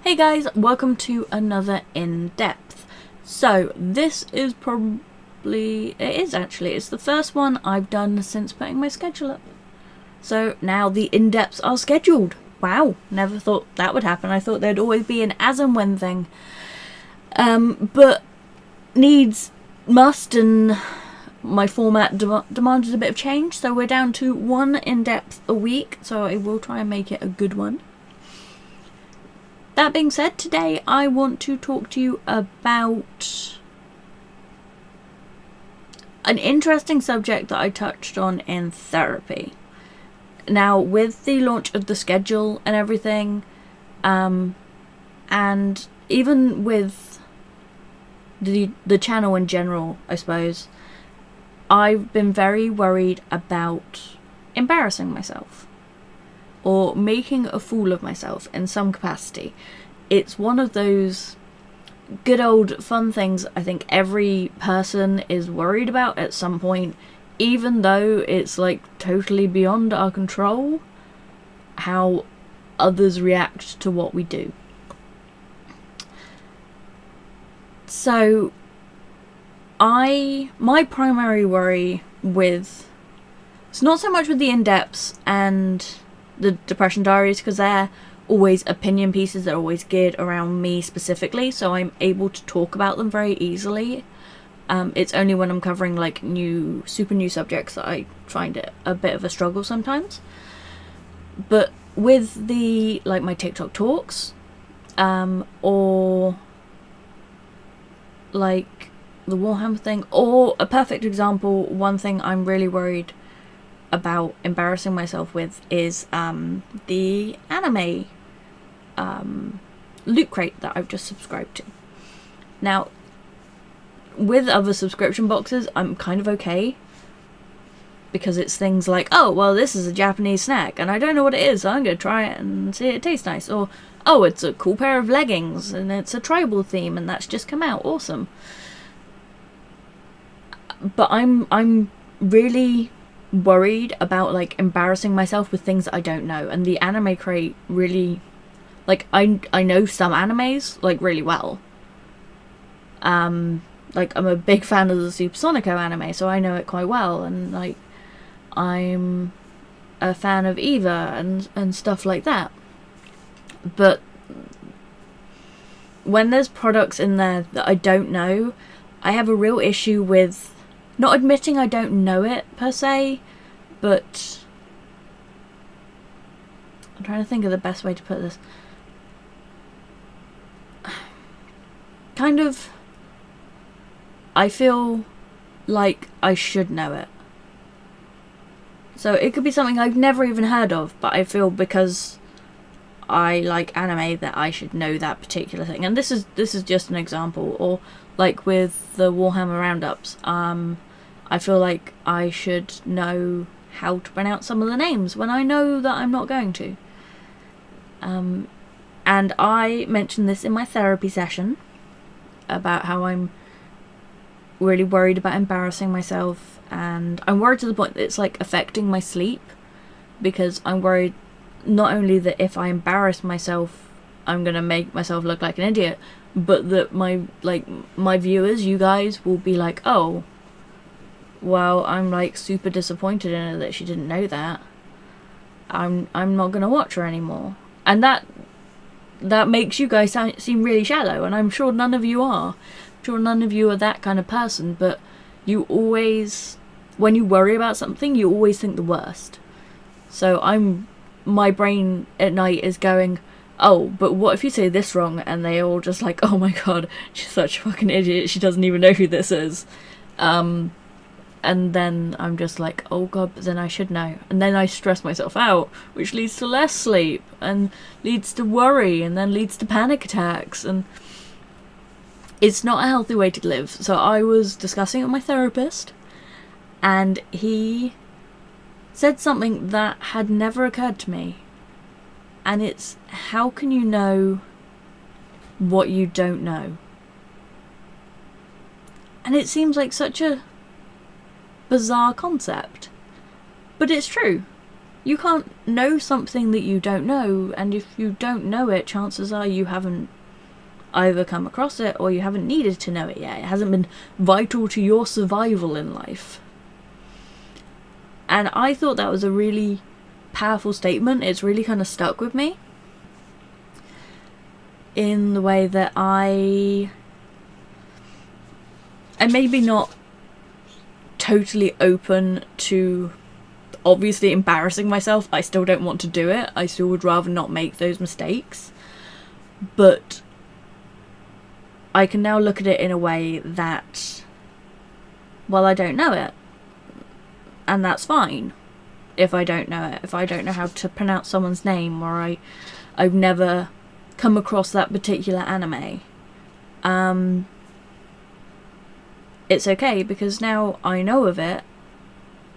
Hey guys, welcome to another in-depth. So this is it's the first one I've done since putting my schedule up. So now the in-depths are scheduled. Wow, never thought that would happen. I thought there'd always be an as and when thing. But must, and my format demanded a bit of change, so we're down to one in-depth a week, so I will try and make it a good one. That being said, today I want to talk to you about an interesting subject that I touched on in therapy. Now, with the launch of the schedule and everything, and even with the channel in general, I suppose, I've been very worried about embarrassing myself. Or making a fool of myself in some capacity. It's one of those good old fun things I think every person is worried about at some point, even though it's like totally beyond our control how others react to what we do. So my primary worry with, it's not so much with the in-depths and the depression diaries, because they're always opinion pieces, they're always geared around me specifically, so I'm able to talk about them very easily. It's only when I'm covering like super new subjects that I find it a bit of a struggle sometimes. But with the my TikTok talks, or like the Warhammer thing, or a perfect example, one thing I'm really worried about embarrassing myself with is the anime loot crate that I've just subscribed to. Now, with other subscription boxes, I'm kind of okay, because it's things like, oh, well, this is a Japanese snack and I don't know what it is, so I'm going to try it and see it tastes nice. Or, oh, it's a cool pair of leggings and it's a tribal theme and that's just come out, awesome. But I'm really worried about embarrassing myself with things that I don't know, and the anime crate really, I know some animes really well. I'm a big fan of the Supersonico anime, so I know it quite well, and I'm a fan of Eva and stuff like that. But when there's products in there that I don't know, I have a real issue with not admitting I don't know it, per se, but I'm trying to think of the best way to put this. Kind of, I feel like I should know it. So it could be something I've never even heard of, but I feel because I like anime that I should know that particular thing. And this is just an example. Or with the Warhammer roundups, I feel like I should know how to pronounce some of the names when I know that I'm not going to. And I mentioned this in my therapy session about how I'm really worried about embarrassing myself, and I'm worried to the point that it's affecting my sleep, because I'm worried not only that if I embarrass myself I'm gonna make myself look like an idiot, but that my viewers, you guys, will be like, oh, well, I'm super disappointed in her that she didn't know that. I'm not gonna watch her anymore. And that makes you guys seem really shallow, and I'm sure none of you are. I'm sure none of you are that kind of person, but you always, when you worry about something, you always think the worst. So my brain at night is going, oh, but what if you say this wrong? And they all just oh my god, she's such a fucking idiot, she doesn't even know who this is. And then I'm just oh god, but then I should know. And then I stress myself out, which leads to less sleep, and leads to worry, and then leads to panic attacks, and it's not a healthy way to live. So I was discussing it with my therapist, and he said something that had never occurred to me. And it's, how can you know what you don't know? And it seems like such a bizarre concept, but it's true. you can't know something that you don't know, and if you don't know it, chances are you haven't either come across it or you haven't needed to know it yet. It hasn't been vital to your survival in life. And I thought that was a really powerful statement. It's really kind of stuck with me in the way that I'm maybe not totally open to obviously embarrassing myself. I still don't want to do it. I still would rather not make those mistakes. But I can now look at it in a way that, well, I don't know it. And that's fine if I don't know it. If I don't know how to pronounce someone's name, or I've never come across that particular anime. It's okay, because now I know of it,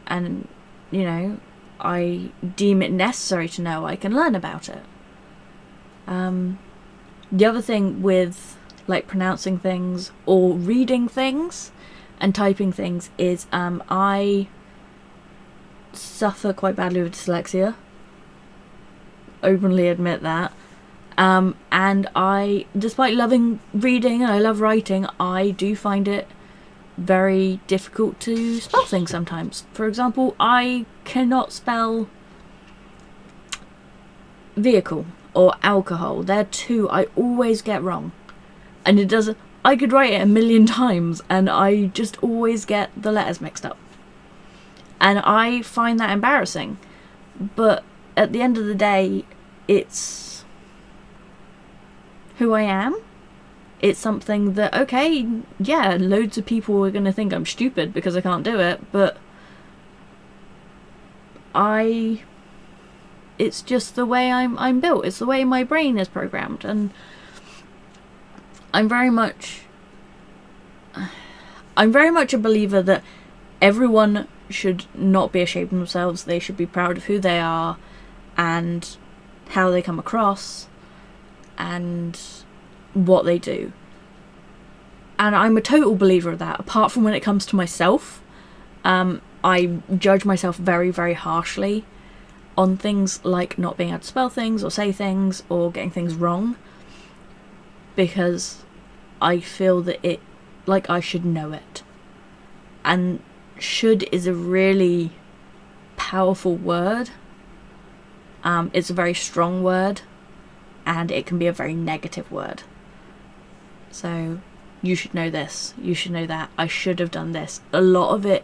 and, you know, I deem it necessary to know. I can learn about it. The other thing with, like, pronouncing things or reading things and typing things is I suffer quite badly with dyslexia. Openly admit that. And I, despite loving reading and I love writing, I do find it very difficult to spell things sometimes. For example, I cannot spell vehicle or alcohol. They're two I always get wrong. And it doesn't, I could write it a million times and I just always get the letters mixed up. And I find that embarrassing. But at the end of the day, it's who I am. It's something that, okay, yeah, loads of people are going to think I'm stupid because I can't do it, but it's just the way I'm built. It's the way my brain is programmed, and I'm very much a believer that everyone should not be ashamed of themselves. They should be proud of who they are and how they come across and what they do. And I'm a total believer of that, apart from when it comes to myself. I judge myself very, very harshly on things like not being able to spell things or say things or getting things wrong, because I feel that I should know it. And should is a really powerful word. It's a very strong word, and it can be a very negative word. So, you should know this, you should know that, I should have done this. A lot of it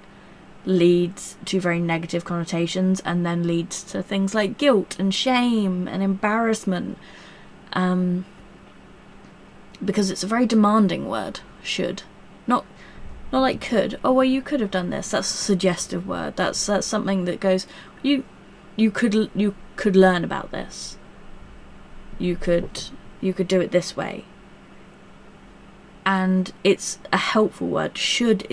leads to very negative connotations, and then leads to things like guilt and shame and embarrassment. Because it's a very demanding word, should. Not like could. Oh, well, you could have done this. That's a suggestive word. That's something that goes, you could learn about this. You could do it this way. And it's a helpful word. Should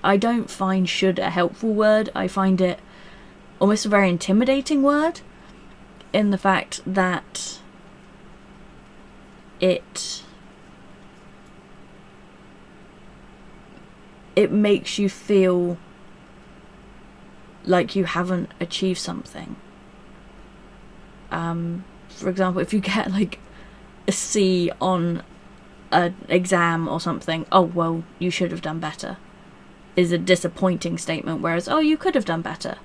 I don't find should a helpful word. I find it almost a very intimidating word, in the fact that it makes you feel like you haven't achieved something. For example, if you get like a C on an exam or something, oh, well, you should have done better, is a disappointing statement. Whereas, oh, you could have done better,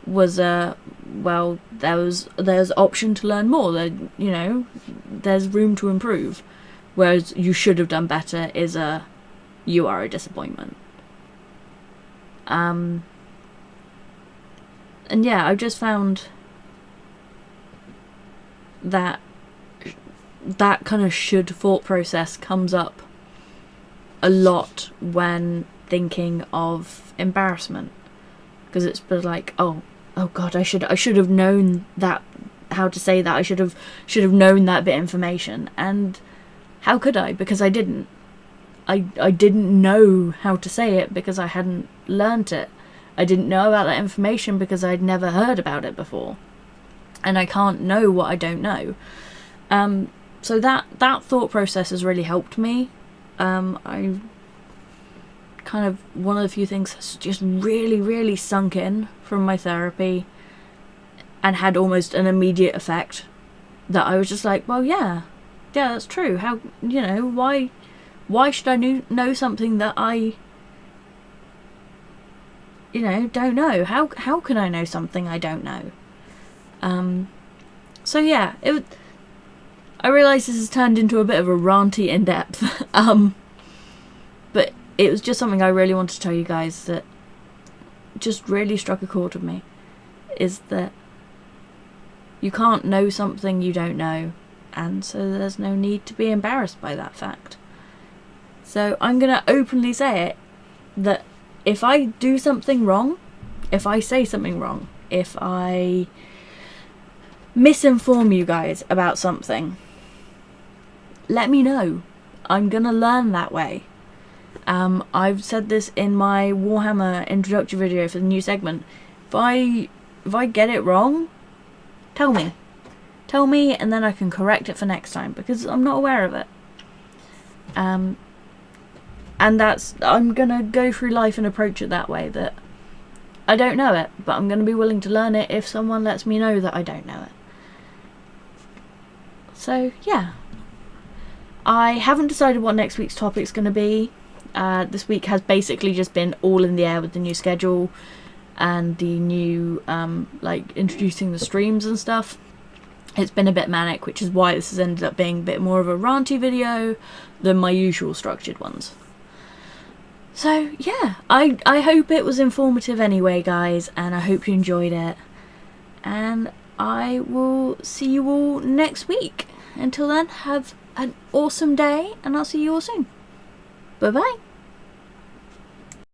was well, there's option to learn more. There's room to improve. Whereas you should have done better is you are a disappointment. And yeah, I've just found that kind of should thought process comes up a lot when thinking of embarrassment, because it's like, oh god, I should have known that, how to say that. I should have known that bit of information. And how could I? Because I didn't. I didn't know how to say it because I hadn't learnt it. I didn't know about that information because I'd never heard about it before. And I can't know what I don't know. So that thought process has really helped me. I kind of, one of the few things that's just really, really sunk in from my therapy and had almost an immediate effect that I was just like, well, yeah, that's true. How, you know, why should I know something that I, you know, don't know? How can I know something I don't know? So yeah, I realise this has turned into a bit of a ranty in-depth, but it was just something I really wanted to tell you guys that just really struck a chord with me, is that you can't know something you don't know, and so there's no need to be embarrassed by that fact. So I'm going to openly say it, that if I do something wrong, if I say something wrong, if I misinform you guys about something, let me know. I'm going to learn that way. I've said this in my Warhammer introductory video for the new segment. If I get it wrong, tell me. Tell me, and then I can correct it for next time, because I'm not aware of it. And I'm gonna go through life and approach it that way, that I don't know it, but I'm gonna be willing to learn it if someone lets me know that I don't know it. So yeah, I haven't decided what next week's topic's gonna be. This week has basically just been all in the air with the new schedule and the new like introducing the streams and stuff. It's been a bit manic, which is why this has ended up being a bit more of a ranty video than my usual structured ones. So yeah, I hope it was informative anyway, guys, and I hope you enjoyed it, and I will see you all next week. Until then, have an awesome day, and I'll see you all soon. Bye bye.